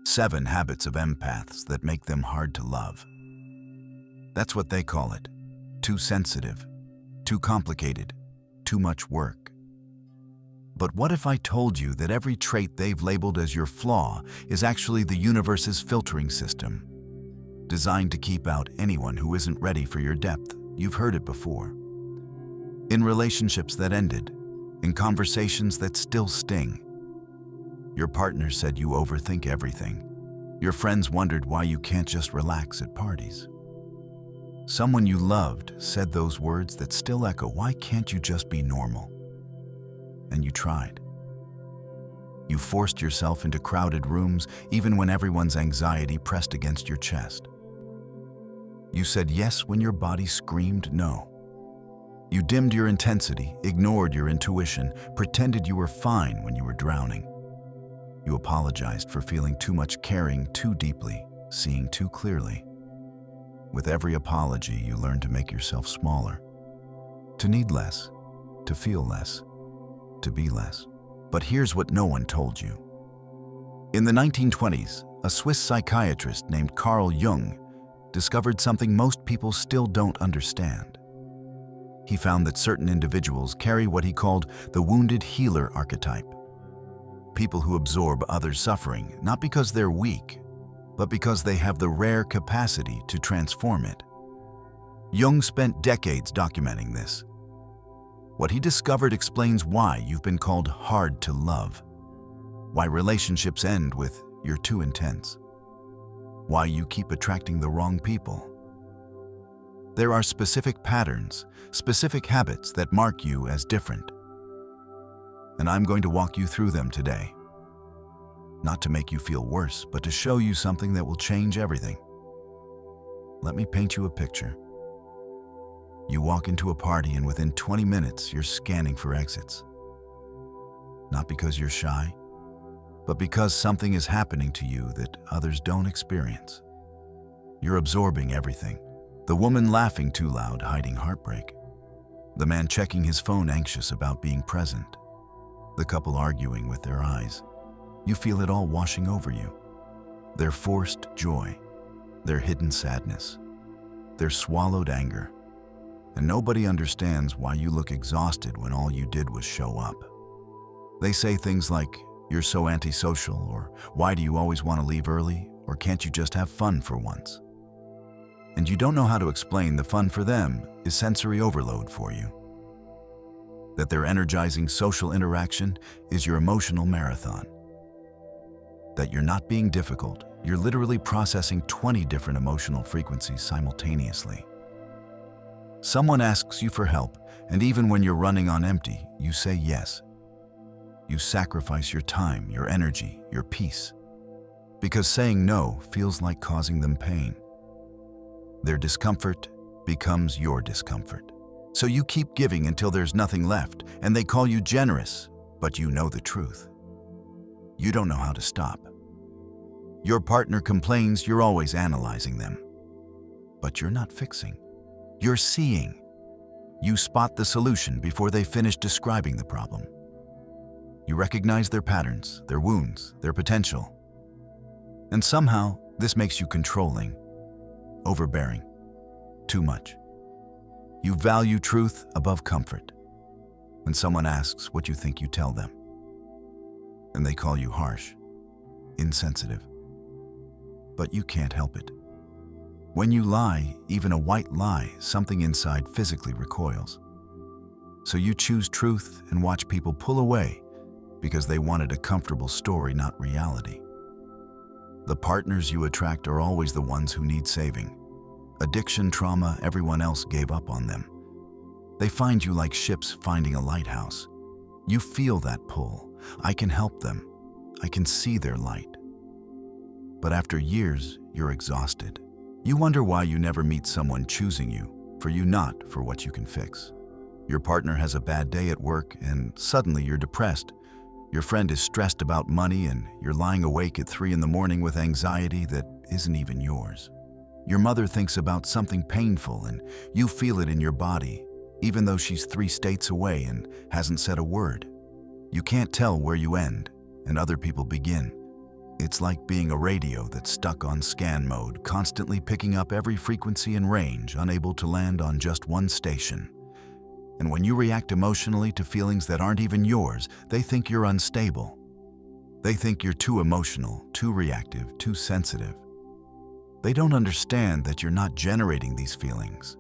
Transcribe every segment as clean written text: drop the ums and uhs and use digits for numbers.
7 habits of empaths that make them hard to love. That's what they call it. Too sensitive, too complicated, too much work. But what if I told you that every trait they've labeled as your flaw is actually the universe's filtering system, designed to keep out anyone who isn't ready for your depth? You've heard it before. In relationships that ended, in conversations that still sting. Your partner said you overthink everything. Your friends wondered why you can't just relax at parties. Someone you loved said those words that still echo, "Why can't you just be normal?" And you tried. You forced yourself into crowded rooms even when everyone's anxiety pressed against your chest. You said yes when your body screamed no. You dimmed your intensity, ignored your intuition, pretended you were fine when you were drowning. You apologized for feeling too much, caring too deeply, seeing too clearly. With every apology, you learned to make yourself smaller, to need less, to feel less, to be less. But here's what no one told you. In the 1920s, a Swiss psychiatrist named Carl Jung discovered something most people still don't understand. He found that certain individuals carry what he called the wounded healer archetype. People who absorb others' suffering, not because they're weak, but because they have the rare capacity to transform it. Jung spent decades documenting this. What he discovered explains why you've been called hard to love, why relationships end with "you're too intense," why you keep attracting the wrong people. There are specific patterns, specific habits that mark you as different. And I'm going to walk you through them today. Not to make you feel worse, but to show you something that will change everything. Let me paint you a picture. You walk into a party and within 20 minutes, you're scanning for exits. Not because you're shy, but because something is happening to you that others don't experience. You're absorbing everything. The woman laughing too loud, hiding heartbreak. The man checking his phone, anxious about being present. The couple arguing with their eyes. You feel it all washing over you. Their forced joy, their hidden sadness, their swallowed anger. And nobody understands why you look exhausted when all you did was show up. They say things like, "You're so antisocial," or "Why do you always want to leave early?" or "Can't you just have fun for once?" And you don't know how to explain the fun for them is sensory overload for you. That their energizing social interaction is your emotional marathon. That you're not being difficult, you're literally processing 20 different emotional frequencies simultaneously. Someone asks you for help, and even when you're running on empty, you say yes. You sacrifice your time, your energy, your peace, because saying no feels like causing them pain. Their discomfort becomes your discomfort. So you keep giving until there's nothing left, and they call you generous, but you know the truth. You don't know how to stop. Your partner complains you're always analyzing them. But you're not fixing. You're seeing. You spot the solution before they finish describing the problem. You recognize their patterns, their wounds, their potential. And somehow, this makes you controlling, overbearing, too much. You value truth above comfort. When someone asks what you think, you tell them. And they call you harsh, insensitive. But you can't help it. When you lie, even a white lie, something inside physically recoils. So you choose truth and watch people pull away because they wanted a comfortable story, not reality. The partners you attract are always the ones who need saving. Addiction, trauma, everyone else gave up on them. They find you like ships finding a lighthouse. You feel that pull. I can help them. I can see their light. But after years, you're exhausted. You wonder why you never meet someone choosing you, for you, not for what you can fix. Your partner has a bad day at work and suddenly you're depressed. Your friend is stressed about money and you're lying awake at 3 a.m. with anxiety that isn't even yours. Your mother thinks about something painful and you feel it in your body, even though she's 3 states away and hasn't said a word. You can't tell where you end and other people begin. It's like being a radio that's stuck on scan mode, constantly picking up every frequency and range, unable to land on just one station. And when you react emotionally to feelings that aren't even yours, they think you're unstable. They think you're too emotional, too reactive, too sensitive. They don't understand that you're not generating these feelings.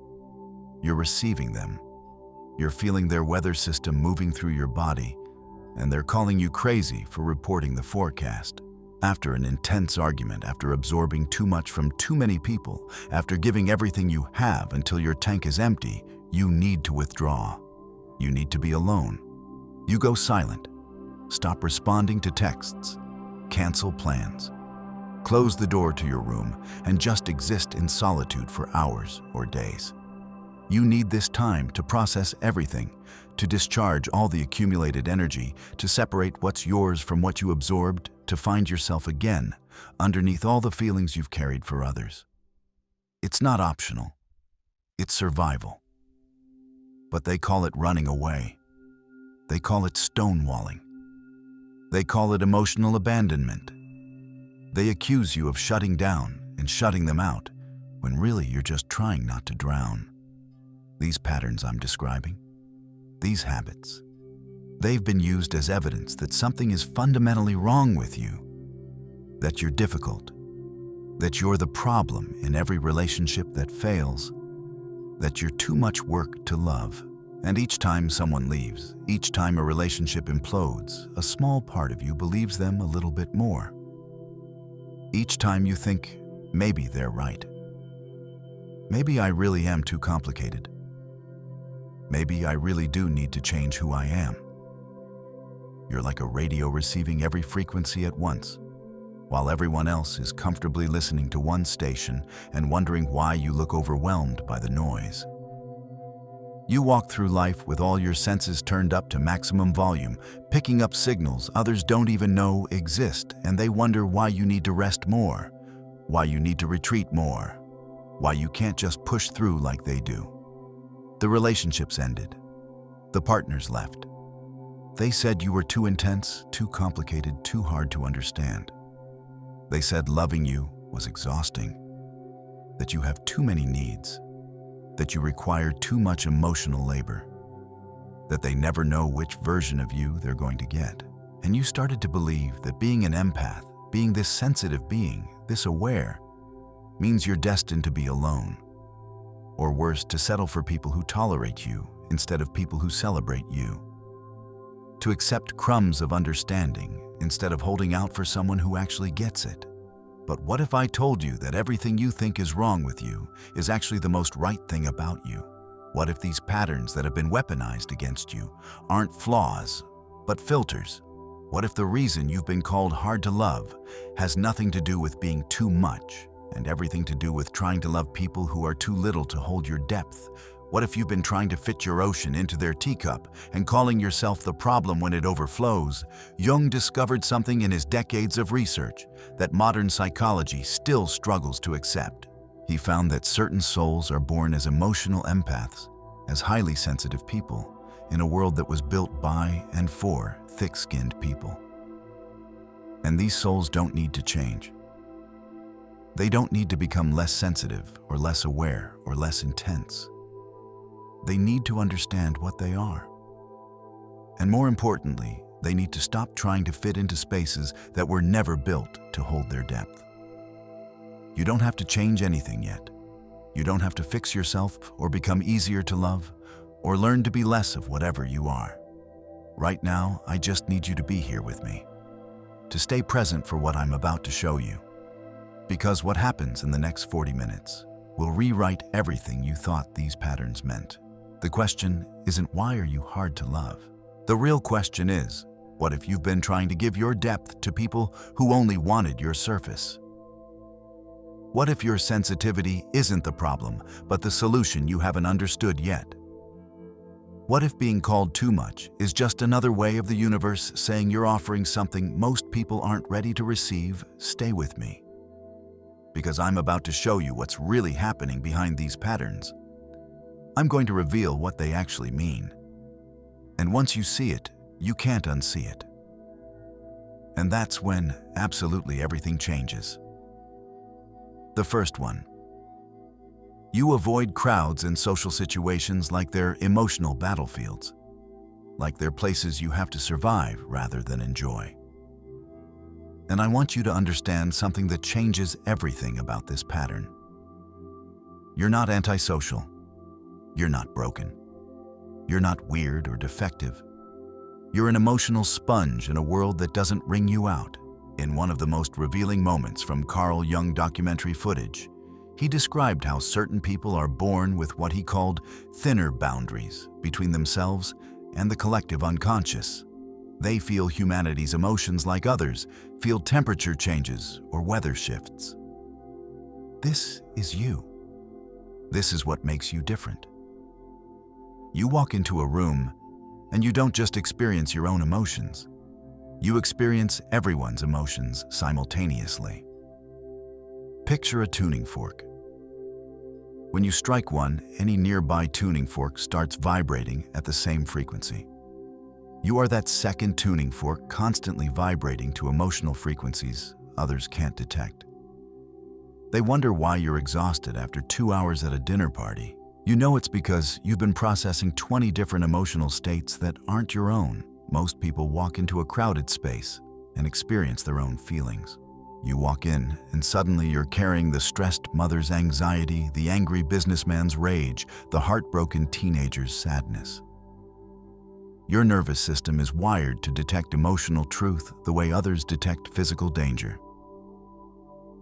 You're receiving them. You're feeling their weather system moving through your body, and they're calling you crazy for reporting the forecast. After an intense argument, after absorbing too much from too many people, after giving everything you have until your tank is empty, you need to withdraw. You need to be alone. You go silent. Stop responding to texts. Cancel plans. Close the door to your room and just exist in solitude for hours or days. You need this time to process everything, to discharge all the accumulated energy, to separate what's yours from what you absorbed, to find yourself again, underneath all the feelings you've carried for others. It's not optional. It's survival. But they call it running away. They call it stonewalling. They call it emotional abandonment. They accuse you of shutting down and shutting them out, when really you're just trying not to drown. These patterns I'm describing, these habits, they've been used as evidence that something is fundamentally wrong with you, that you're difficult, that you're the problem in every relationship that fails, that you're too much work to love. And each time someone leaves, each time a relationship implodes, a small part of you believes them a little bit more. Each time you think, maybe they're right. Maybe I really am too complicated. Maybe I really do need to change who I am. You're like a radio receiving every frequency at once, while everyone else is comfortably listening to one station and wondering why you look overwhelmed by the noise. You walk through life with all your senses turned up to maximum volume, picking up signals others don't even know exist, and they wonder why you need to rest more, why you need to retreat more, why you can't just push through like they do. The relationships ended. The partners left. They said you were too intense, too complicated, too hard to understand. They said loving you was exhausting, that you have too many needs, that you require too much emotional labor, that they never know which version of you they're going to get. And you started to believe that being an empath, being this sensitive being, this aware, means you're destined to be alone. Or worse, to settle for people who tolerate you instead of people who celebrate you. To accept crumbs of understanding instead of holding out for someone who actually gets it. But what if I told you that everything you think is wrong with you is actually the most right thing about you? What if these patterns that have been weaponized against you aren't flaws, but filters? What if the reason you've been called hard to love has nothing to do with being too much and everything to do with trying to love people who are too little to hold your depth? What if you've been trying to fit your ocean into their teacup and calling yourself the problem when it overflows? Jung discovered something in his decades of research that modern psychology still struggles to accept. He found that certain souls are born as emotional empaths, as highly sensitive people, in a world that was built by and for thick-skinned people. And these souls don't need to change. They don't need to become less sensitive or less aware or less intense. They need to understand what they are. And more importantly, they need to stop trying to fit into spaces that were never built to hold their depth. You don't have to change anything yet. You don't have to fix yourself or become easier to love or learn to be less of whatever you are. Right now, I just need you to be here with me, to stay present for what I'm about to show you. Because what happens in the next 40 minutes will rewrite everything you thought these patterns meant. The question isn't why are you hard to love? The real question is, what if you've been trying to give your depth to people who only wanted your surface? What if your sensitivity isn't the problem, but the solution you haven't understood yet? What if being called too much is just another way of the universe saying you're offering something most people aren't ready to receive? Stay with me, because I'm about to show you what's really happening behind these patterns. I'm going to reveal what they actually mean. And once you see it, you can't unsee it. And that's when absolutely everything changes. The first one. You avoid crowds and social situations like they're emotional battlefields, like they're places you have to survive rather than enjoy. And I want you to understand something that changes everything about this pattern. You're not antisocial. You're not broken. You're not weird or defective. You're an emotional sponge in a world that doesn't wring you out. In one of the most revealing moments from Carl Jung documentary footage, he described how certain people are born with what he called thinner boundaries between themselves and the collective unconscious. They feel humanity's emotions like others, feel temperature changes or weather shifts. This is you. This is what makes you different. You walk into a room and you don't just experience your own emotions. You experience everyone's emotions simultaneously. Picture a tuning fork. When you strike one, any nearby tuning fork starts vibrating at the same frequency. You are that second tuning fork constantly vibrating to emotional frequencies others can't detect. They wonder why you're exhausted after 2 hours at a dinner party. You know it's because you've been processing 20 different emotional states that aren't your own. Most people walk into a crowded space and experience their own feelings. You walk in and suddenly you're carrying the stressed mother's anxiety, the angry businessman's rage, the heartbroken teenager's sadness. Your nervous system is wired to detect emotional truth the way others detect physical danger.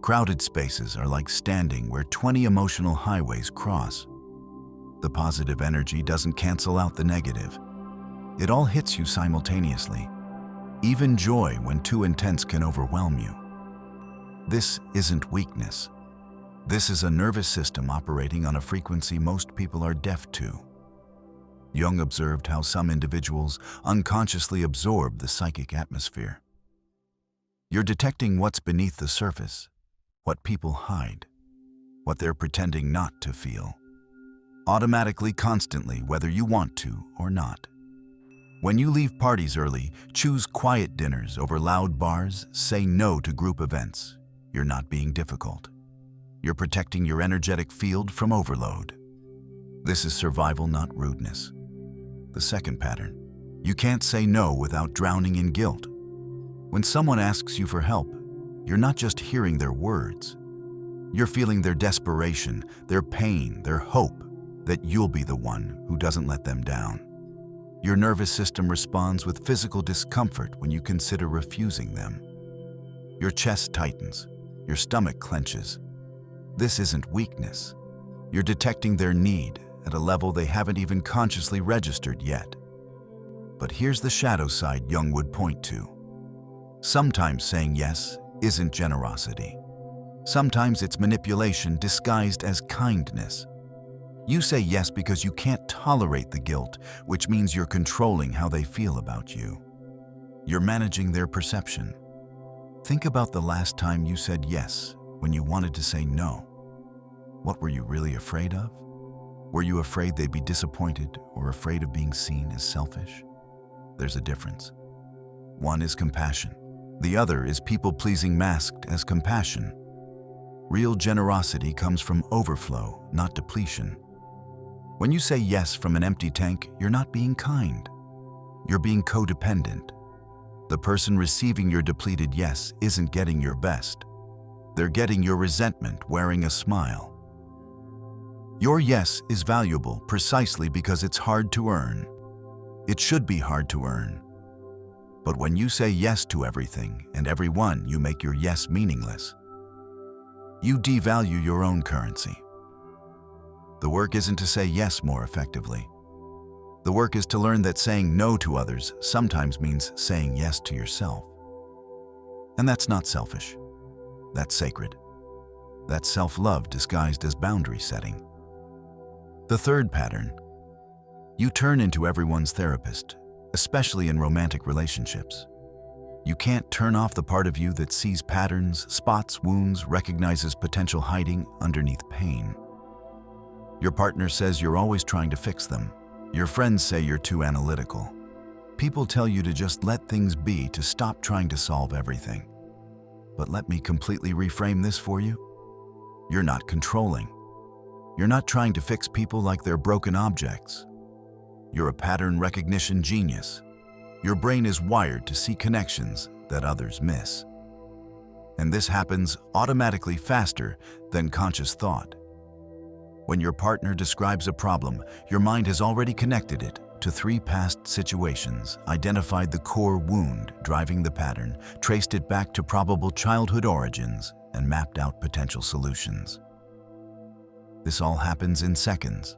Crowded spaces are like standing where 20 emotional highways cross. The positive energy doesn't cancel out the negative. It all hits you simultaneously. Even joy, when too intense, can overwhelm you. This isn't weakness. This is a nervous system operating on a frequency most people are deaf to. Jung observed how some individuals unconsciously absorb the psychic atmosphere. You're detecting what's beneath the surface, what people hide, what they're pretending not to feel. Automatically, constantly, whether you want to or not. When you leave parties early, choose quiet dinners over loud bars, say no to group events. You're not being difficult. You're protecting your energetic field from overload. This is survival, not rudeness. The second pattern. You can't say no without drowning in guilt. When someone asks you for help, you're not just hearing their words. You're feeling their desperation, their pain, their hope that you'll be the one who doesn't let them down. Your nervous system responds with physical discomfort when you consider refusing them. Your chest tightens, your stomach clenches. This isn't weakness. You're detecting their need at a level they haven't even consciously registered yet. But here's the shadow side Jung would point to. Sometimes saying yes isn't generosity. Sometimes it's manipulation disguised as kindness. You say yes because you can't tolerate the guilt, which means you're controlling how they feel about you. You're managing their perception. Think about the last time you said yes when you wanted to say no. What were you really afraid of? Were you afraid they'd be disappointed or afraid of being seen as selfish? There's a difference. One is compassion. The other is people-pleasing masked as compassion. Real generosity comes from overflow, not depletion. When you say yes from an empty tank, you're not being kind. You're being codependent. The person receiving your depleted yes isn't getting your best. They're getting your resentment wearing a smile. Your yes is valuable precisely because it's hard to earn. It should be hard to earn. But when you say yes to everything and everyone, you make your yes meaningless. You devalue your own currency. The work isn't to say yes more effectively. The work is to learn that saying no to others sometimes means saying yes to yourself. And that's not selfish. That's sacred. That's self-love disguised as boundary setting. The third pattern. You turn into everyone's therapist, especially in romantic relationships. You can't turn off the part of you that sees patterns, spots wounds, recognizes potential hiding underneath pain. Your partner says you're always trying to fix them. Your friends say you're too analytical. People tell you to just let things be, to stop trying to solve everything. But let me completely reframe this for you. You're not controlling. You're not trying to fix people like they're broken objects. You're a pattern recognition genius. Your brain is wired to see connections that others miss. And this happens automatically faster than conscious thought. When your partner describes a problem, your mind has already connected it to 3 past situations, identified the core wound driving the pattern, traced it back to probable childhood origins, and mapped out potential solutions. This all happens in seconds,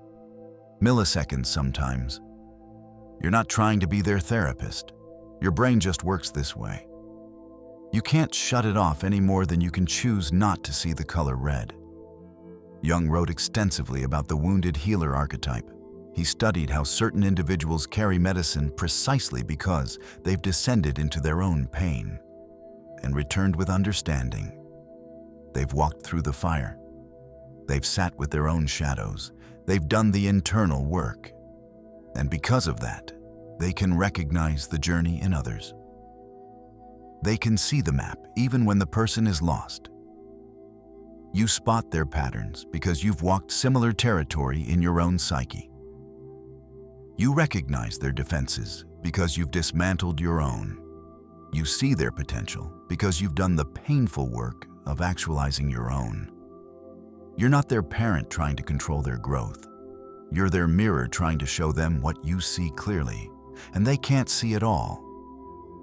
milliseconds sometimes. You're not trying to be their therapist. Your brain just works this way. You can't shut it off any more than you can choose not to see the color red. Jung wrote extensively about the wounded healer archetype. He studied how certain individuals carry medicine precisely because they've descended into their own pain and returned with understanding. They've walked through the fire. They've sat with their own shadows. They've done the internal work. And because of that, they can recognize the journey in others. They can see the map even when the person is lost. You spot their patterns because you've walked similar territory in your own psyche. You recognize their defenses because you've dismantled your own. You see their potential because you've done the painful work of actualizing your own. You're not their parent trying to control their growth. You're their mirror trying to show them what you see clearly, and they can't see it all.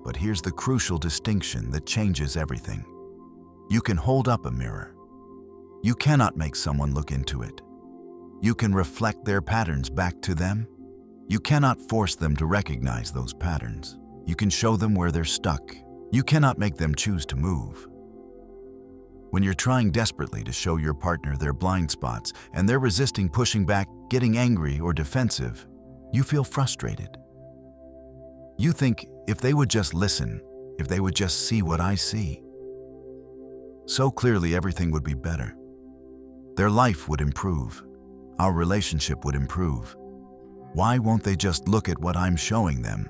But here's the crucial distinction that changes everything. You can hold up a mirror. You cannot make someone look into it. You can reflect their patterns back to them. You cannot force them to recognize those patterns. You can show them where they're stuck. You cannot make them choose to move. When you're trying desperately to show your partner their blind spots and they're resisting, pushing back, getting angry or defensive, you feel frustrated. You think, if they would just listen, if they would just see what I see, so clearly everything would be better. Their life would improve. Our relationship would improve. Why won't they just look at what I'm showing them?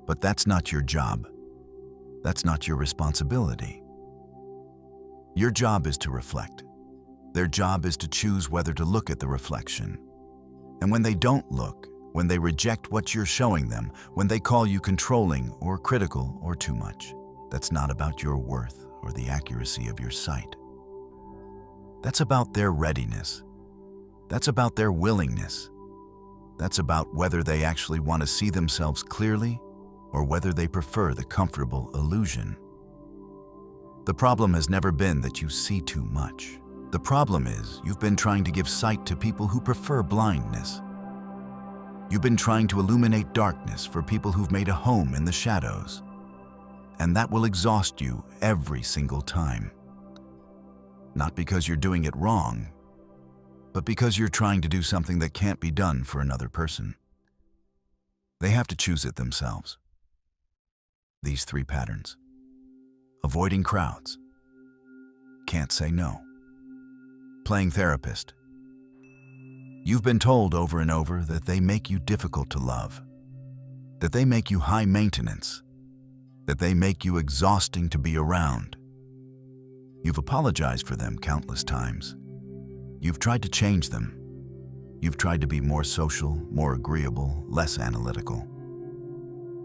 But that's not your job. That's not your responsibility. Your job is to reflect. Their job is to choose whether to look at the reflection. And when they don't look, when they reject what you're showing them, when they call you controlling or critical or too much, that's not about your worth or the accuracy of your sight. That's about their readiness. That's about their willingness. That's about whether they actually want to see themselves clearly or whether they prefer the comfortable illusion. The problem has never been that you see too much. The problem is you've been trying to give sight to people who prefer blindness. You've been trying to illuminate darkness for people who've made a home in the shadows. And that will exhaust you every single time. Not because you're doing it wrong, but because you're trying to do something that can't be done for another person. They have to choose it themselves. These 3 patterns. Avoiding crowds. Can't say no. Playing therapist. You've been told over and over that they make you difficult to love, that they make you high maintenance, that they make you exhausting to be around. You've apologized for them countless times. You've tried to change them. You've tried to be more social, more agreeable, less analytical.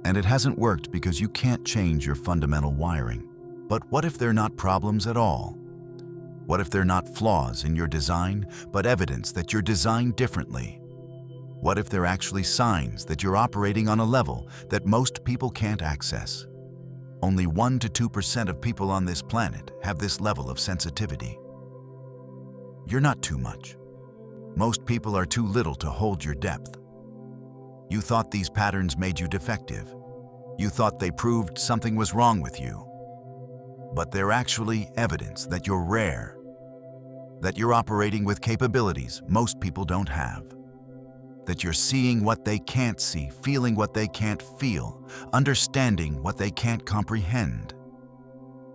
And it hasn't worked because you can't change your fundamental wiring. But what if they're not problems at all? What if they're not flaws in your design, but evidence that you're designed differently? What if they're actually signs that you're operating on a level that most people can't access? Only 1 to 2% of people on this planet have this level of sensitivity. You're not too much. Most people are too little to hold your depth. You thought these patterns made you defective. You thought they proved something was wrong with you. But they're actually evidence that you're rare, that you're operating with capabilities most people don't have, that you're seeing what they can't see, feeling what they can't feel, understanding what they can't comprehend.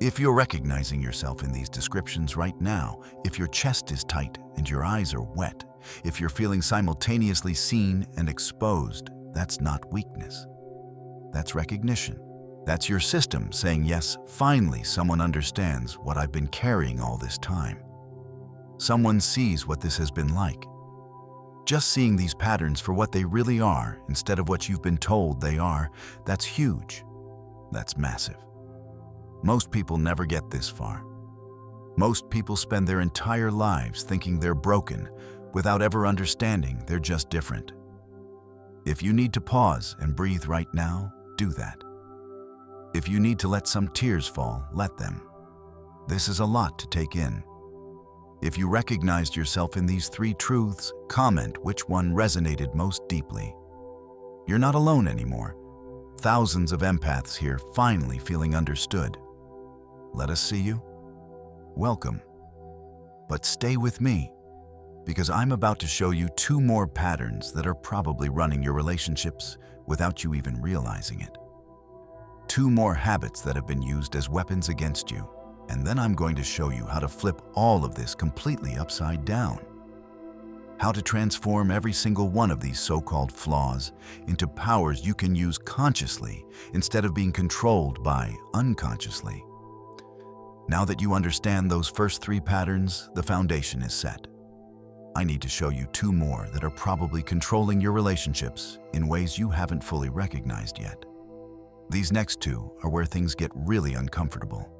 If you're recognizing yourself in these descriptions right now, if your chest is tight and your eyes are wet, if you're feeling simultaneously seen and exposed, that's not weakness. That's recognition. That's your system saying, yes, finally someone understands what I've been carrying all this time. Someone sees what this has been like. Just seeing these patterns for what they really are instead of what you've been told they are, that's huge. That's massive. Most people never get this far. Most people spend their entire lives thinking they're broken without ever understanding they're just different. If you need to pause and breathe right now, do that. If you need to let some tears fall, let them. This is a lot to take in. If you recognized yourself in these 3 truths, comment which one resonated most deeply. You're not alone anymore. Thousands of empaths here finally feeling understood. Let us see you. Welcome. But stay with me, because I'm about to show you 2 more patterns that are probably running your relationships without you even realizing it. 2 more habits that have been used as weapons against you, and then I'm going to show you how to flip all of this completely upside down. How to transform every single one of these so-called flaws into powers you can use consciously instead of being controlled by unconsciously. Now that you understand those first 3 patterns, the foundation is set. I need to show you 2 more that are probably controlling your relationships in ways you haven't fully recognized yet. These next 2 are where things get really uncomfortable,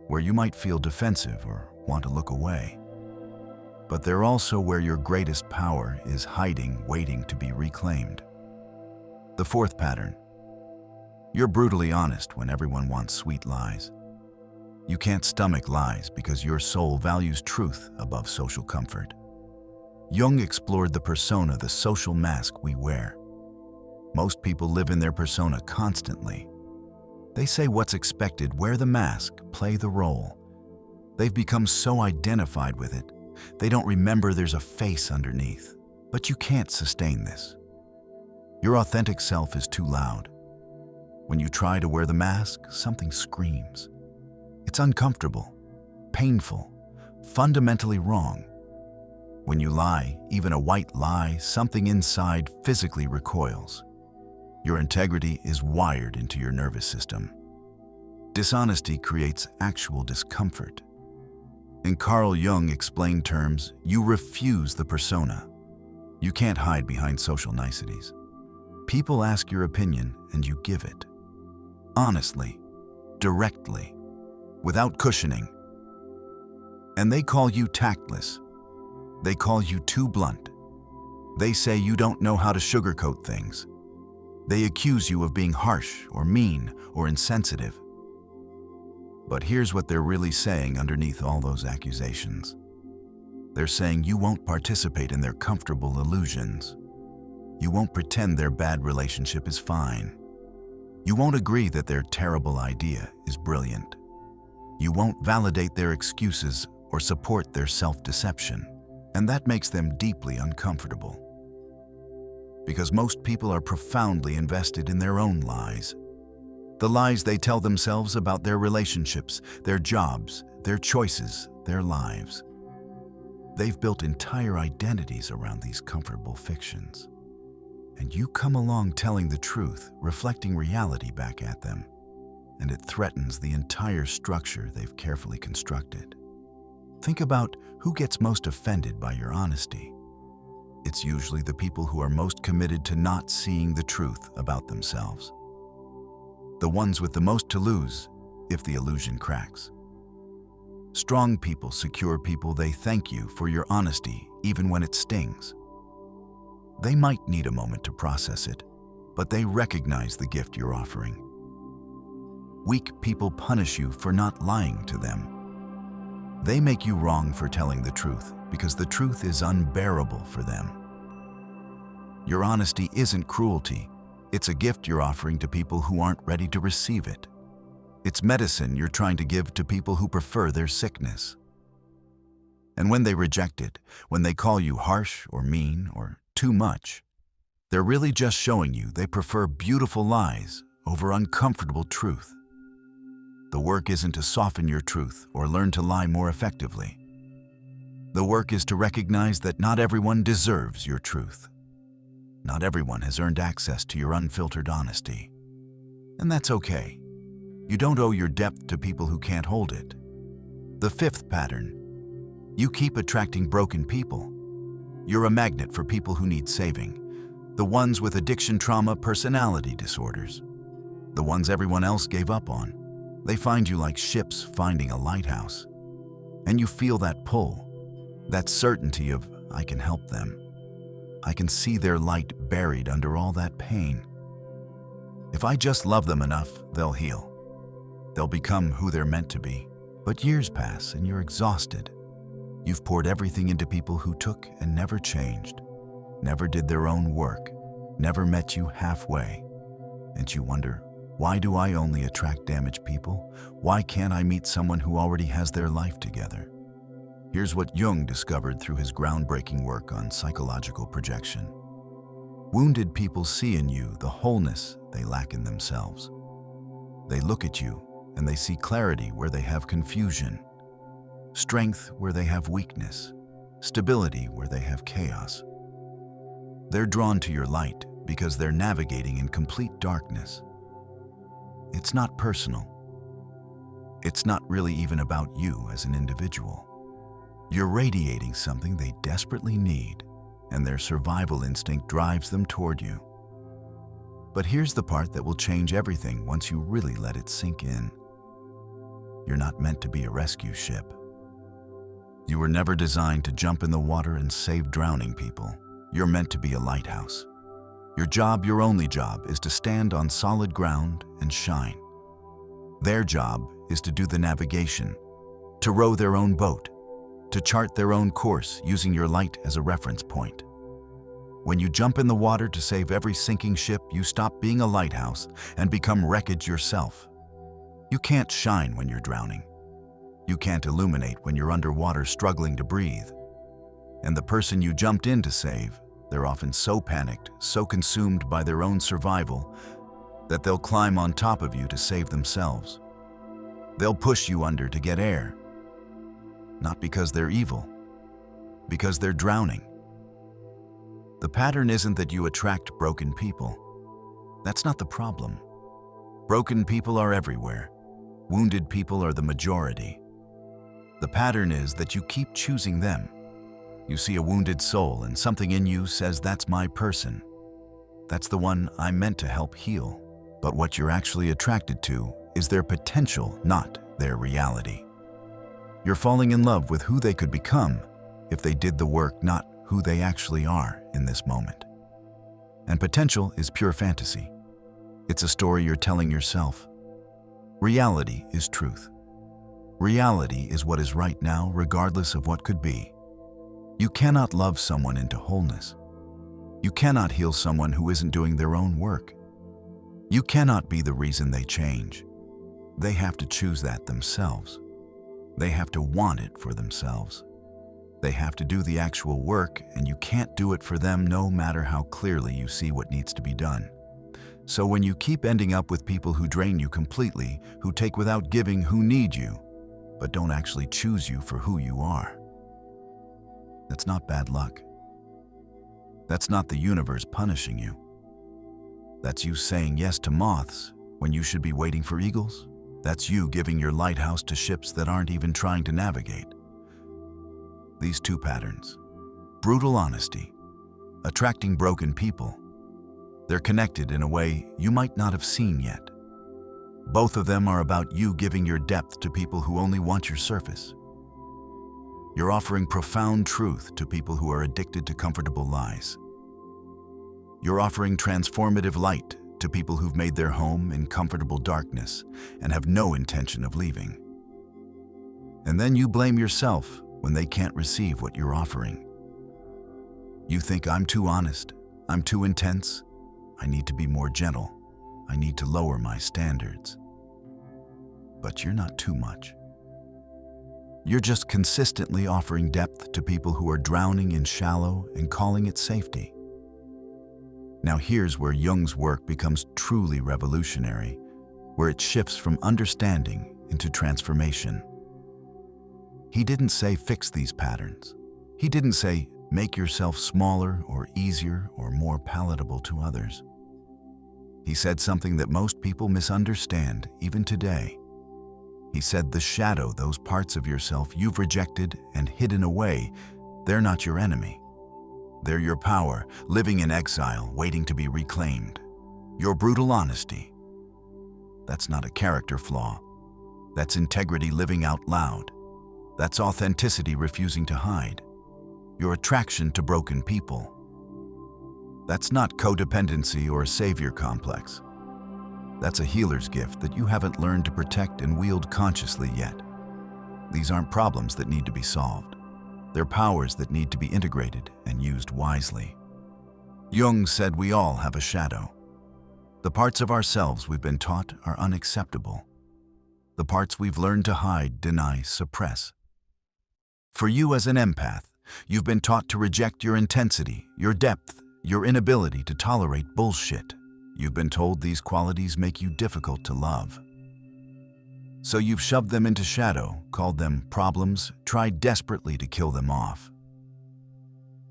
where you might feel defensive or want to look away. But they're also where your greatest power is hiding, waiting to be reclaimed. The 4th pattern. You're brutally honest when everyone wants sweet lies. You can't stomach lies because your soul values truth above social comfort. Jung explored the persona, the social mask we wear. Most people live in their persona constantly. They say what's expected, wear the mask, play the role. They've become so identified with it, they don't remember there's a face underneath. But you can't sustain this. Your authentic self is too loud. When you try to wear the mask, something screams. It's uncomfortable, painful, fundamentally wrong. When you lie, even a white lie, something inside physically recoils. Your integrity is wired into your nervous system. Dishonesty creates actual discomfort. In Carl Jung explained terms, you refuse the persona. You can't hide behind social niceties. People ask your opinion and you give it. Honestly, directly, without cushioning. And they call you tactless. They call you too blunt. They say you don't know how to sugarcoat things. They accuse you of being harsh or mean or insensitive. But here's what they're really saying underneath all those accusations. They're saying you won't participate in their comfortable illusions. You won't pretend their bad relationship is fine. You won't agree that their terrible idea is brilliant. You won't validate their excuses or support their self-deception. And that makes them deeply uncomfortable. Because most people are profoundly invested in their own lies. The lies they tell themselves about their relationships, their jobs, their choices, their lives. They've built entire identities around these comfortable fictions. And you come along telling the truth, reflecting reality back at them, and it threatens the entire structure they've carefully constructed. Think about who gets most offended by your honesty. It's usually the people who are most committed to not seeing the truth about themselves. The ones with the most to lose if the illusion cracks. Strong people, secure people, they thank you for your honesty even when it stings. They might need a moment to process it, but they recognize the gift you're offering. Weak people punish you for not lying to them. They make you wrong for telling the truth because the truth is unbearable for them. Your honesty isn't cruelty. It's a gift you're offering to people who aren't ready to receive it. It's medicine you're trying to give to people who prefer their sickness. And when they reject it, when they call you harsh or mean or too much, they're really just showing you they prefer beautiful lies over uncomfortable truth. The work isn't to soften your truth or learn to lie more effectively. The work is to recognize that not everyone deserves your truth. Not everyone has earned access to your unfiltered honesty. And that's okay. You don't owe your depth to people who can't hold it. The fifth pattern. You keep attracting broken people. You're a magnet for people who need saving. The ones with addiction, trauma, personality disorders. The ones everyone else gave up on. They find you like ships finding a lighthouse. And you feel that pull, that certainty of, I can help them. I can see their light buried under all that pain. If I just love them enough, they'll heal. They'll become who they're meant to be. But years pass and you're exhausted. You've poured everything into people who took and never changed, never did their own work, never met you halfway. And you wonder, why do I only attract damaged people? Why can't I meet someone who already has their life together? Here's what Jung discovered through his groundbreaking work on psychological projection. Wounded people see in you the wholeness they lack in themselves. They look at you and they see clarity where they have confusion, strength where they have weakness, stability where they have chaos. They're drawn to your light because they're navigating in complete darkness. It's not personal. It's not really even about you as an individual. You're radiating something they desperately need, and their survival instinct drives them toward you. But here's the part that will change everything once you really let it sink in. You're not meant to be a rescue ship. You were never designed to jump in the water and save drowning people. You're meant to be a lighthouse. Your job, your only job, is to stand on solid ground and shine. Their job is to do the navigation, to row their own boat, to chart their own course using your light as a reference point. When you jump in the water to save every sinking ship, you stop being a lighthouse and become wreckage yourself. You can't shine when you're drowning. You can't illuminate when you're underwater struggling to breathe. And the person you jumped in to save, they're often so panicked, so consumed by their own survival, that they'll climb on top of you to save themselves. They'll push you under to get air. Not because they're evil, because they're drowning. The pattern isn't that you attract broken people. That's not the problem. Broken people are everywhere. Wounded people are the majority. The pattern is that you keep choosing them. You see a wounded soul and something in you says, that's my person. That's the one I'm meant to help heal. But what you're actually attracted to is their potential, not their reality. You're falling in love with who they could become if they did the work, not who they actually are in this moment. And potential is pure fantasy. It's a story you're telling yourself. Reality is truth. Reality is what is right now, regardless of what could be. You cannot love someone into wholeness. You cannot heal someone who isn't doing their own work. You cannot be the reason they change. They have to choose that themselves. They have to want it for themselves. They have to do the actual work, and you can't do it for them no matter how clearly you see what needs to be done. So when you keep ending up with people who drain you completely, who take without giving, who need you, but don't actually choose you for who you are, that's not bad luck. That's not the universe punishing you. That's you saying yes to moths when you should be waiting for eagles. That's you giving your lighthouse to ships that aren't even trying to navigate. These two patterns, brutal honesty, attracting broken people, they're connected in a way you might not have seen yet. Both of them are about you giving your depth to people who only want your surface. You're offering profound truth to people who are addicted to comfortable lies. You're offering transformative light to people who've made their home in comfortable darkness and have no intention of leaving. And then you blame yourself when they can't receive what you're offering. You think, I'm too honest, I'm too intense, I need to be more gentle, I need to lower my standards. But you're not too much. You're just consistently offering depth to people who are drowning in shallow and calling it safety. Now here's where Jung's work becomes truly revolutionary, where it shifts from understanding into transformation. He didn't say fix these patterns. He didn't say make yourself smaller or easier or more palatable to others. He said something that most people misunderstand, even today. He said the shadow, those parts of yourself you've rejected and hidden away, they're not your enemy. They're your power, living in exile, waiting to be reclaimed. Your brutal honesty. That's not a character flaw. That's integrity living out loud. That's authenticity refusing to hide. Your attraction to broken people. That's not codependency or a savior complex. That's a healer's gift that you haven't learned to protect and wield consciously yet. These aren't problems that need to be solved. They're powers that need to be integrated and used wisely. Jung said we all have a shadow. The parts of ourselves we've been taught are unacceptable. The parts we've learned to hide, deny, suppress. For you as an empath, you've been taught to reject your intensity, your depth, your inability to tolerate bullshit. You've been told these qualities make you difficult to love. So you've shoved them into shadow, called them problems, tried desperately to kill them off.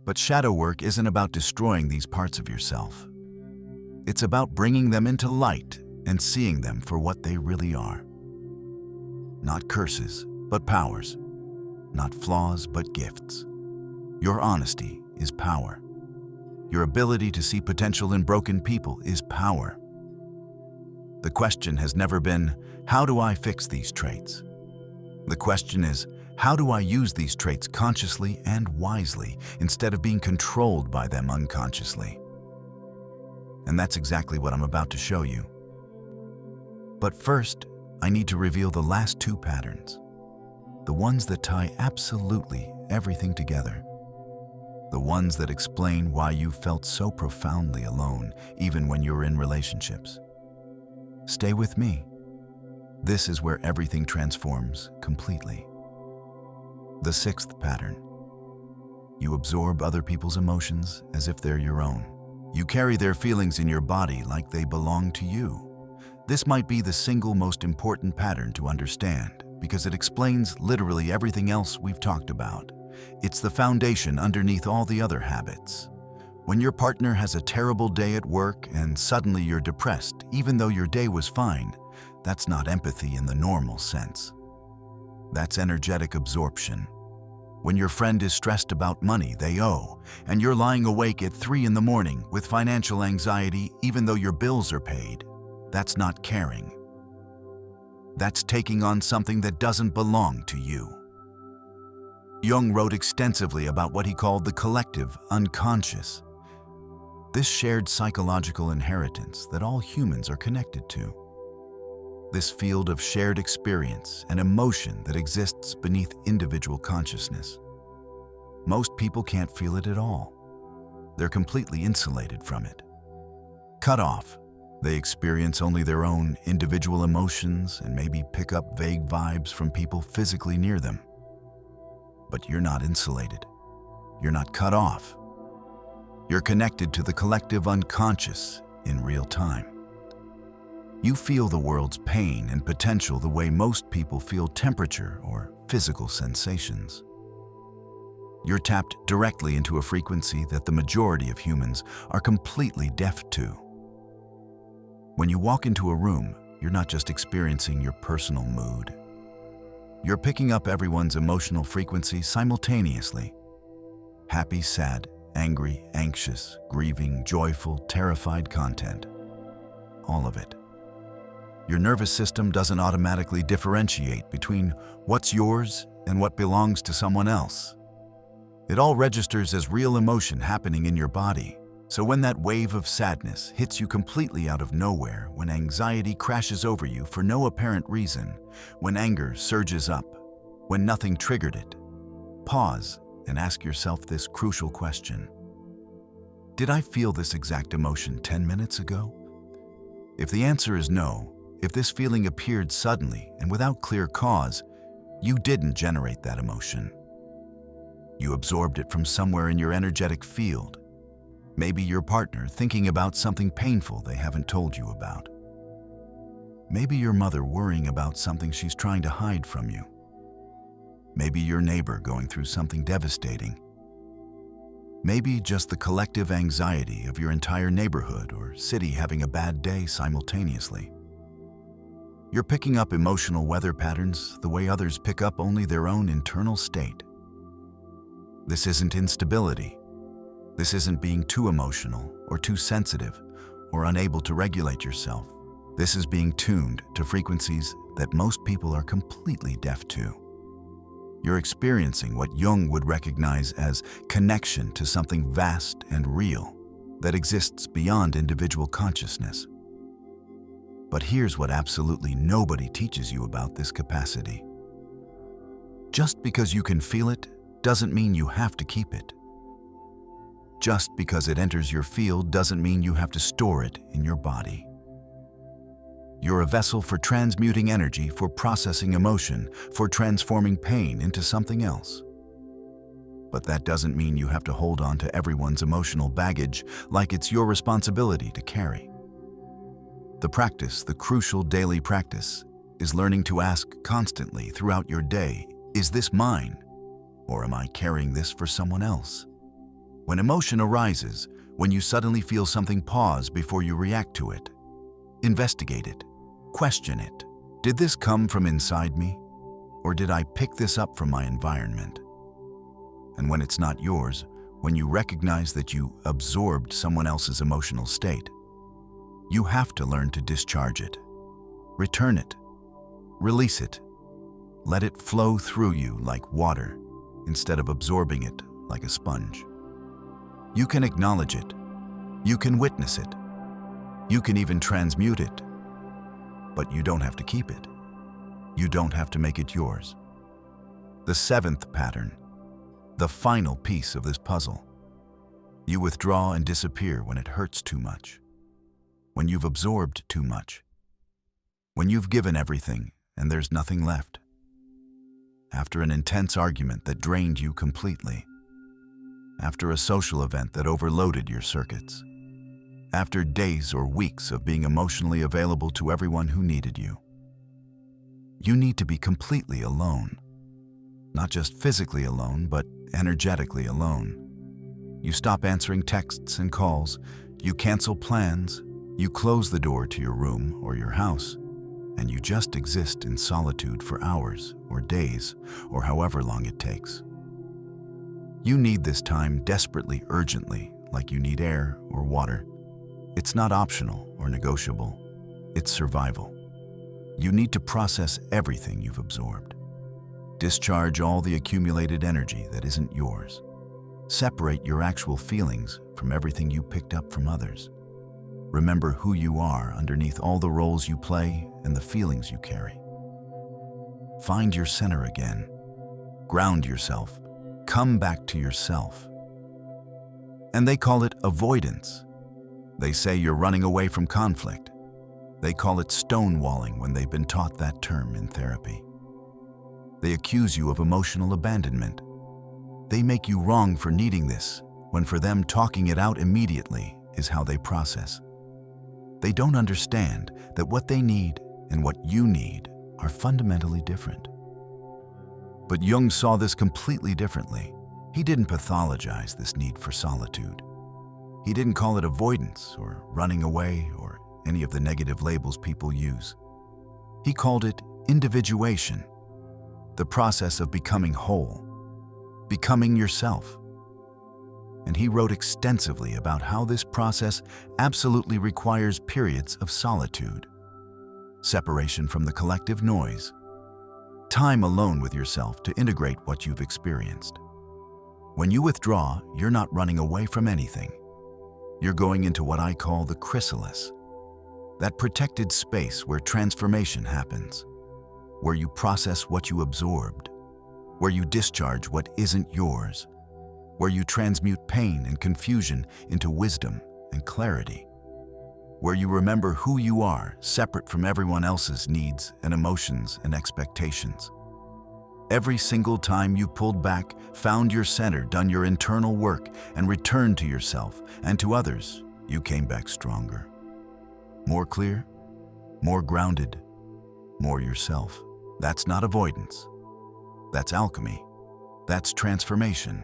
But shadow work isn't about destroying these parts of yourself. It's about bringing them into light and seeing them for what they really are. Not curses, but powers. Not flaws, but gifts. Your honesty is power. Your ability to see potential in broken people is power. The question has never been, how do I fix these traits? The question is, how do I use these traits consciously and wisely instead of being controlled by them unconsciously? And that's exactly what I'm about to show you. But first, I need to reveal the last two patterns, the ones that tie absolutely everything together. The ones that explain why you felt so profoundly alone, even when you were in relationships. Stay with me. This is where everything transforms completely. The sixth pattern. You absorb other people's emotions as if they're your own. You carry their feelings in your body like they belong to you. This might be the single most important pattern to understand because it explains literally everything else we've talked about. It's the foundation underneath all the other habits. When your partner has a terrible day at work and suddenly you're depressed, even though your day was fine, that's not empathy in the normal sense. That's energetic absorption. When your friend is stressed about money they owe, and you're lying awake at 3 a.m. with financial anxiety even though your bills are paid, that's not caring. That's taking on something that doesn't belong to you. Jung wrote extensively about what he called the collective unconscious. This shared psychological inheritance that all humans are connected to. This field of shared experience and emotion that exists beneath individual consciousness. Most people can't feel it at all. They're completely insulated from it. Cut off. They experience only their own individual emotions and maybe pick up vague vibes from people physically near them. But you're not insulated. You're not cut off. You're connected to the collective unconscious in real time. You feel the world's pain and potential the way most people feel temperature or physical sensations. You're tapped directly into a frequency that the majority of humans are completely deaf to. When you walk into a room, you're not just experiencing your personal mood. You're picking up everyone's emotional frequency simultaneously. Happy, sad, angry, anxious, grieving, joyful, terrified content. All of it. Your nervous system doesn't automatically differentiate between what's yours and what belongs to someone else. It all registers as real emotion happening in your body. So when that wave of sadness hits you completely out of nowhere, when anxiety crashes over you for no apparent reason, when anger surges up, when nothing triggered it, pause and ask yourself this crucial question. Did I feel this exact emotion 10 minutes ago? If the answer is no, if this feeling appeared suddenly and without clear cause, you didn't generate that emotion. You absorbed it from somewhere in your energetic field. Maybe your partner thinking about something painful they haven't told you about. Maybe your mother worrying about something she's trying to hide from you. Maybe your neighbor going through something devastating. Maybe just the collective anxiety of your entire neighborhood or city having a bad day simultaneously. You're picking up emotional weather patterns the way others pick up only their own internal state. This isn't instability. This isn't being too emotional or too sensitive or unable to regulate yourself. This is being tuned to frequencies that most people are completely deaf to. You're experiencing what Jung would recognize as connection to something vast and real that exists beyond individual consciousness. But here's what absolutely nobody teaches you about this capacity. Just because you can feel it doesn't mean you have to keep it. Just because it enters your field doesn't mean you have to store it in your body. You're a vessel for transmuting energy, for processing emotion, for transforming pain into something else. But that doesn't mean you have to hold on to everyone's emotional baggage like it's your responsibility to carry. The practice, the crucial daily practice, is learning to ask constantly throughout your day, is this mine? Or am I carrying this for someone else? When emotion arises, when you suddenly feel something, pause before you react to it. Investigate it. Question it. Did this come from inside me? Or did I pick this up from my environment? And when it's not yours, when you recognize that you absorbed someone else's emotional state, you have to learn to discharge it. Return it. Release it. Let it flow through you like water instead of absorbing it like a sponge. You can acknowledge it. You can witness it. You can even transmute it. But you don't have to keep it. You don't have to make it yours. The seventh pattern, the final piece of this puzzle. You withdraw and disappear when it hurts too much. When you've absorbed too much. When you've given everything and there's nothing left. After an intense argument that drained you completely. After a social event that overloaded your circuits. After days or weeks of being emotionally available to everyone who needed you. You need to be completely alone. Not just physically alone, but energetically alone. You stop answering texts and calls, you cancel plans, you close the door to your room or your house, and you just exist in solitude for hours or days or however long it takes. You need this time desperately, urgently, like you need air or water. It's not optional or negotiable. It's survival. You need to process everything you've absorbed. Discharge all the accumulated energy that isn't yours. Separate your actual feelings from everything you picked up from others. Remember who you are underneath all the roles you play and the feelings you carry. Find your center again. Ground yourself. Come back to yourself. And they call it avoidance. They say you're running away from conflict. They call it stonewalling when they've been taught that term in therapy. They accuse you of emotional abandonment. They make you wrong for needing this, when for them talking it out immediately is how they process. They don't understand that what they need and what you need are fundamentally different. But Jung saw this completely differently. He didn't pathologize this need for solitude. He didn't call it avoidance or running away or any of the negative labels people use. He called it individuation, the process of becoming whole, becoming yourself. And he wrote extensively about how this process absolutely requires periods of solitude, separation from the collective noise, time alone with yourself to integrate what you've experienced. When you withdraw, you're not running away from anything. You're going into what I call the chrysalis, that protected space where transformation happens, where you process what you absorbed, where you discharge what isn't yours, where you transmute pain and confusion into wisdom and clarity, where you remember who you are separate from everyone else's needs and emotions and expectations. Every single time you pulled back, found your center, done your internal work, and returned to yourself and to others, you came back stronger. More clear, more grounded, more yourself. That's not avoidance. That's alchemy. That's transformation.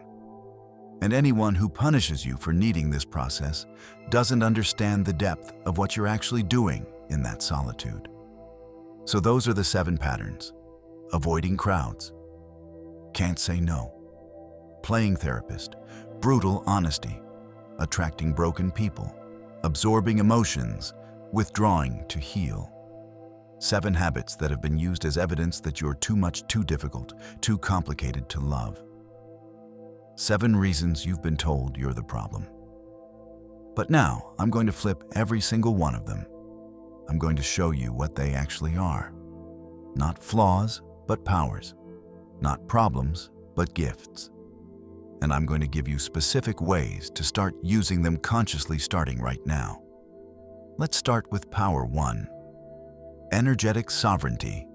And anyone who punishes you for needing this process doesn't understand the depth of what you're actually doing in that solitude. So those are the 7 patterns. Avoiding crowds. Can't say no. Playing therapist. Brutal honesty. Attracting broken people. Absorbing emotions. Withdrawing to heal. 7 habits that have been used as evidence that you're too much, too difficult, too complicated to love. 7 reasons you've been told you're the problem. But now, I'm going to flip every single one of them. I'm going to show you what they actually are. Not flaws, but powers. Not problems, but gifts. And I'm going to give you specific ways to start using them consciously starting right now. Let's start with power 1. Energetic sovereignty.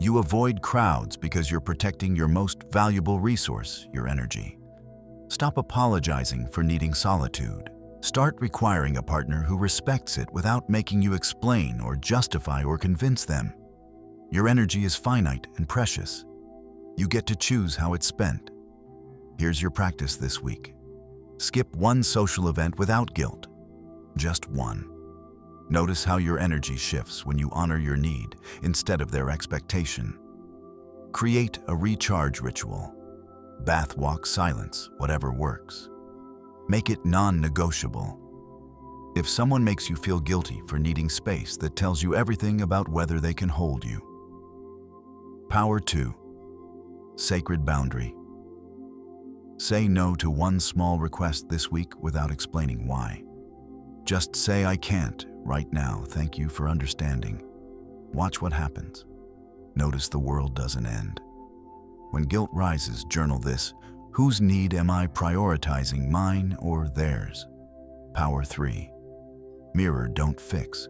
You avoid crowds because you're protecting your most valuable resource, your energy. Stop apologizing for needing solitude. Start requiring a partner who respects it without making you explain or justify or convince them. Your energy is finite and precious. You get to choose how it's spent. Here's your practice this week. Skip one social event without guilt. Just one. Notice how your energy shifts when you honor your need instead of their expectation. Create a recharge ritual. Bath, walk, silence, whatever works. Make it non-negotiable. If someone makes you feel guilty for needing space, that tells you everything about whether they can hold you. Power 2. Sacred boundary. Say no to one small request this week without explaining why. Just say, "I can't right now, thank you for understanding." Watch what happens. Notice the world doesn't end. When guilt rises, journal this. Whose need am I prioritizing, mine or theirs? Power 3. Mirror, don't fix.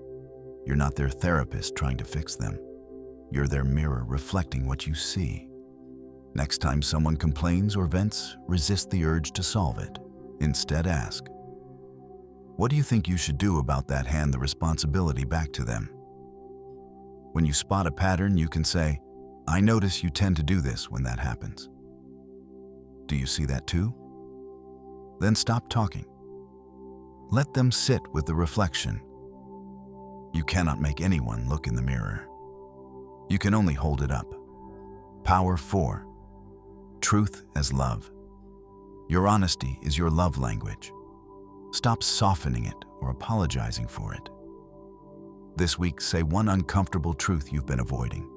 You're not their therapist trying to fix them. You're their mirror reflecting what you see. Next time someone complains or vents, resist the urge to solve it. Instead, ask, what do you think you should do about that? Hand the responsibility back to them. When you spot a pattern, you can say, "I notice you tend to do this when that happens. Do you see that too?" Then stop talking. Let them sit with the reflection. You cannot make anyone look in the mirror. You can only hold it up. Power 4. Truth as love. Your honesty is your love language. Stop softening it or apologizing for it. This week, say one uncomfortable truth you've been avoiding.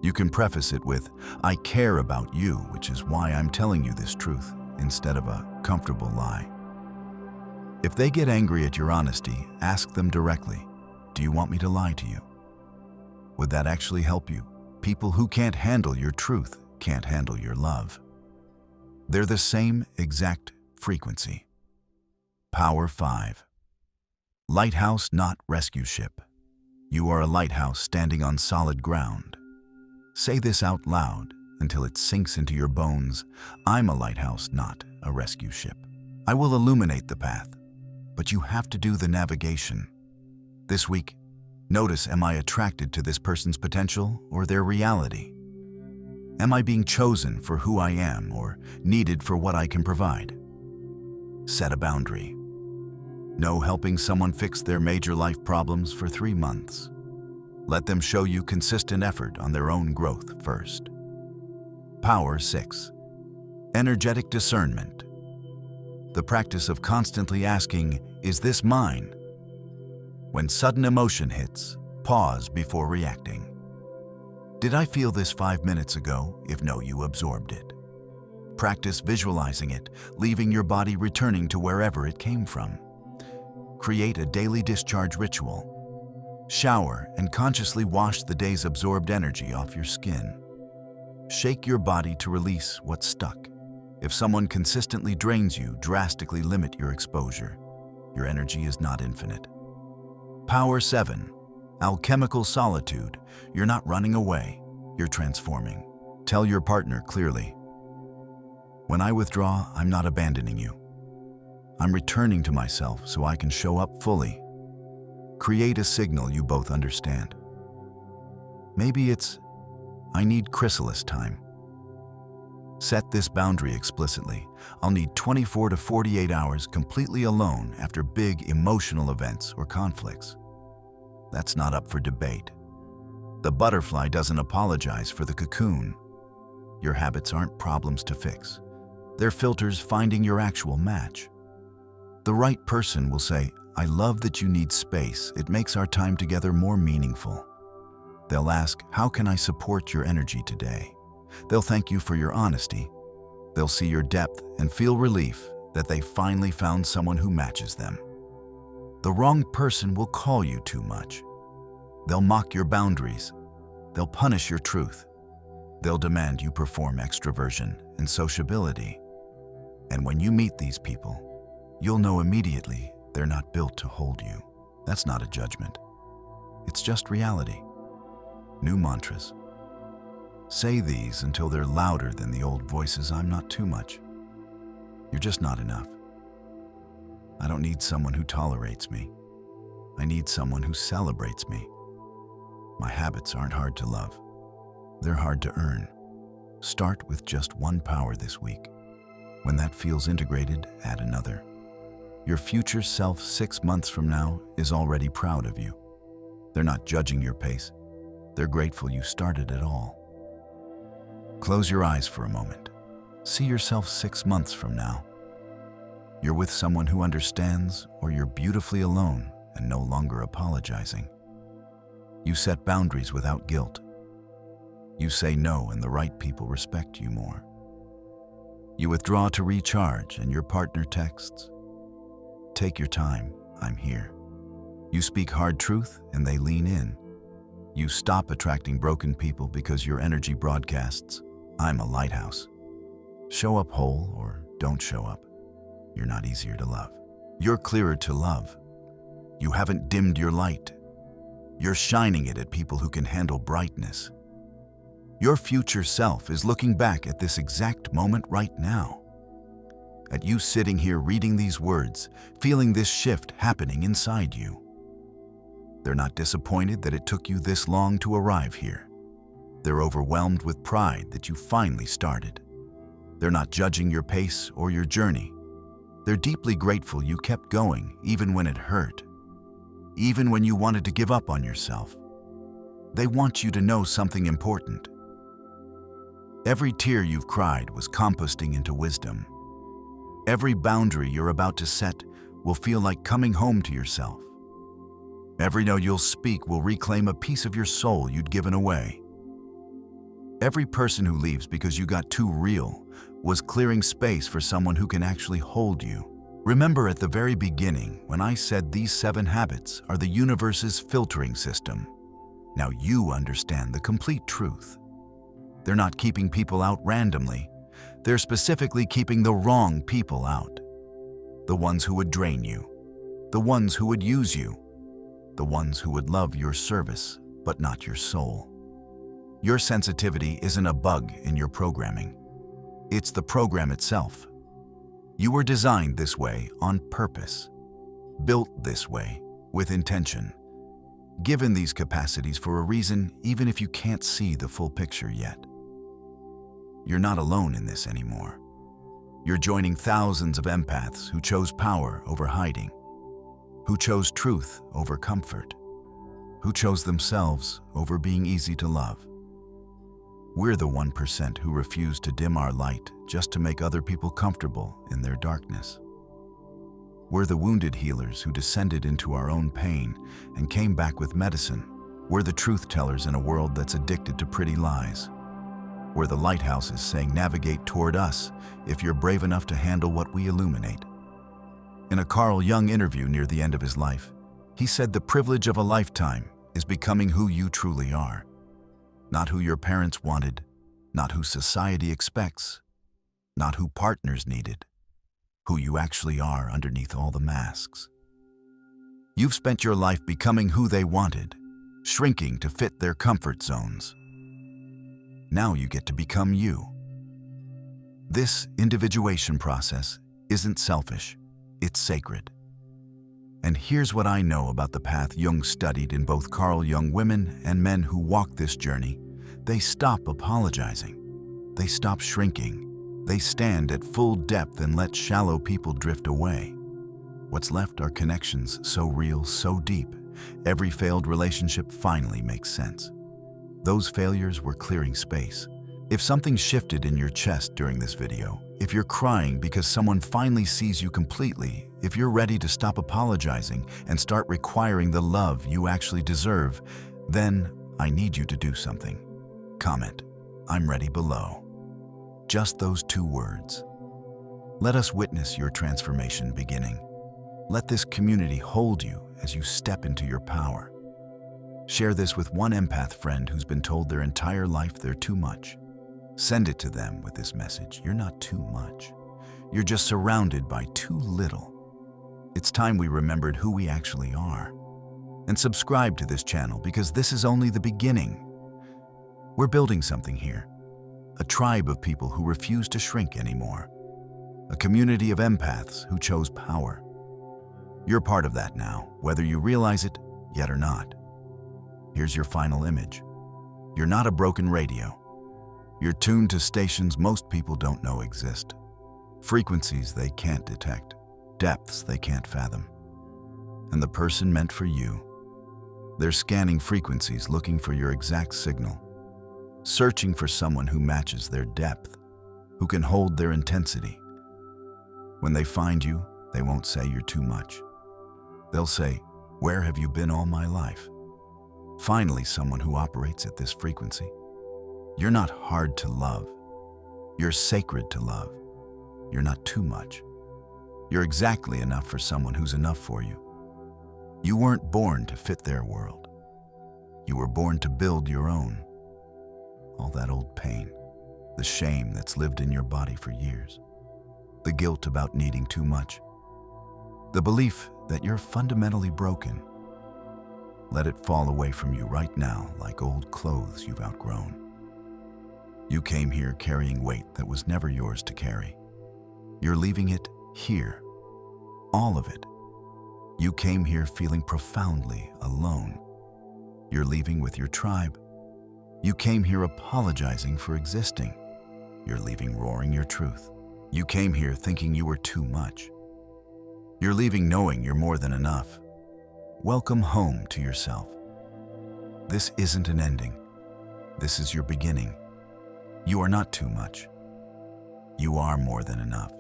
You can preface it with, "I care about you, which is why I'm telling you this truth," instead of a comfortable lie. If they get angry at your honesty, ask them directly, "Do you want me to lie to you?" Would that actually help you? People who can't handle your truth can't handle your love. They're the same exact frequency. Power 5. Lighthouse, not rescue ship. You are a lighthouse standing on solid ground. Say this out loud until it sinks into your bones. I'm a lighthouse, not a rescue ship. I will illuminate the path, but you have to do the navigation. This week, notice, am I attracted to this person's potential or their reality? Am I being chosen for who I am or needed for what I can provide? Set a boundary. No helping someone fix their major life problems for 3 months. Let them show you consistent effort on their own growth first. Power 6. Energetic discernment. The practice of constantly asking, "Is this mine?" When sudden emotion hits, pause before reacting. Did I feel this 5 minutes ago? If no, you absorbed it. Practice visualizing it, leaving your body returning to wherever it came from. Create a daily discharge ritual. Shower and consciously wash the day's absorbed energy off your skin. Shake your body to release what's stuck. If someone consistently drains you, drastically limit your exposure. Your energy is not infinite. Power 7. Alchemical solitude. You're not running away, you're transforming. Tell your partner clearly, "When I withdraw, I'm not abandoning you. I'm returning to myself so I can show up fully." Create a signal you both understand. Maybe it's, "I need chrysalis time." Set this boundary explicitly. I'll need 24 to 48 hours completely alone after big emotional events or conflicts. That's not up for debate. The butterfly doesn't apologize for the cocoon. Your habits aren't problems to fix. They're filters finding your actual match. The right person will say, "I love that you need space. It makes our time together more meaningful." They'll ask, "How can I support your energy today?" They'll thank you for your honesty. They'll see your depth and feel relief that they finally found someone who matches them. The wrong person will call you too much. They'll mock your boundaries. They'll punish your truth. They'll demand you perform extroversion and sociability. And when you meet these people, you'll know immediately they're not built to hold you. That's not a judgment. It's just reality. New mantras. Say these until they're louder than the old voices. I'm not too much. You're just not enough. I don't need someone who tolerates me. I need someone who celebrates me. My habits aren't hard to love. They're hard to earn. Start with just one power this week. When that feels integrated, add another. Your future self 6 months from now is already proud of you. They're not judging your pace. They're grateful you started at all. Close your eyes for a moment. See yourself 6 months from now. You're with someone who understands, or you're beautifully alone and no longer apologizing. You set boundaries without guilt. You say no and the right people respect you more. You withdraw to recharge and your partner texts, "Take your time, I'm here." You speak hard truth and they lean in. You stop attracting broken people because your energy broadcasts, "I'm a lighthouse." Show up whole or don't show up. You're not easier to love. You're clearer to love. You haven't dimmed your light. You're shining it at people who can handle brightness. Your future self is looking back at this exact moment right now. At you sitting here reading these words, feeling this shift happening inside you. They're not disappointed that it took you this long to arrive here. They're overwhelmed with pride that you finally started. They're not judging your pace or your journey. They're deeply grateful you kept going even when it hurt, even when you wanted to give up on yourself. They want you to know something important. Every tear you've cried was composting into wisdom. Every boundary you're about to set will feel like coming home to yourself. Every no you'll speak will reclaim a piece of your soul you'd given away. Every person who leaves because you got too real was clearing space for someone who can actually hold you. Remember at the very beginning when I said these 7 habits are the universe's filtering system. Now you understand the complete truth. They're not keeping people out randomly. They're specifically keeping the wrong people out. The ones who would drain you. The ones who would use you. The ones who would love your service, but not your soul. Your sensitivity isn't a bug in your programming. It's the program itself. You were designed this way on purpose. Built this way with intention. Given these capacities for a reason, even if you can't see the full picture yet. You're not alone in this anymore. You're joining thousands of empaths who chose power over hiding, who chose truth over comfort, who chose themselves over being easy to love. We're the 1% who refuse to dim our light just to make other people comfortable in their darkness. We're the wounded healers who descended into our own pain and came back with medicine. We're the truth tellers in a world that's addicted to pretty lies. We're the lighthouses saying navigate toward us if you're brave enough to handle what we illuminate. In a Carl Jung interview near the end of his life, he said the privilege of a lifetime is becoming who you truly are. Not who your parents wanted, not who society expects, not who partners needed, who you actually are underneath all the masks. You've spent your life becoming who they wanted, shrinking to fit their comfort zones. Now you get to become you. This individuation process isn't selfish, it's sacred. And here's what I know about the path Jung studied in both Carl Jung women and men who walk this journey. They stop apologizing. They stop shrinking. They stand at full depth and let shallow people drift away. What's left are connections so real, so deep. Every failed relationship finally makes sense. Those failures were clearing space. If something shifted in your chest during this video, if you're crying because someone finally sees you completely, if you're ready to stop apologizing and start requiring the love you actually deserve, then I need you to do something. Comment, "I'm ready" below. Just those 2 words. Let us witness your transformation beginning. Let this community hold you as you step into your power. Share this with one empath friend who's been told their entire life they're too much. Send it to them with this message: you're not too much. You're just surrounded by too little. It's time we remembered who we actually are. And subscribe to this channel because this is only the beginning. We're building something here. A tribe of people who refuse to shrink anymore. A community of empaths who chose power. You're part of that now, whether you realize it yet or not. Here's your final image. You're not a broken radio. You're tuned to stations most people don't know exist. Frequencies they can't detect. Depths they can't fathom. And the person meant for you. They're scanning frequencies looking for your exact signal. Searching for someone who matches their depth, who can hold their intensity. When they find you, they won't say you're too much. They'll say, "Where have you been all my life?" Finally, someone who operates at this frequency. You're not hard to love. You're sacred to love. You're not too much. You're exactly enough for someone who's enough for you. You weren't born to fit their world. You were born to build your own. All that old pain, the shame that's lived in your body for years, the guilt about needing too much, the belief that you're fundamentally broken. Let it fall away from you right now like old clothes you've outgrown. You came here carrying weight that was never yours to carry. You're leaving it here, all of it. You came here feeling profoundly alone. You're leaving with your tribe. You came here apologizing for existing. You're leaving roaring your truth. You came here thinking you were too much. You're leaving knowing you're more than enough. Welcome home to yourself. This isn't an ending. This is your beginning. You are not too much. You are more than enough.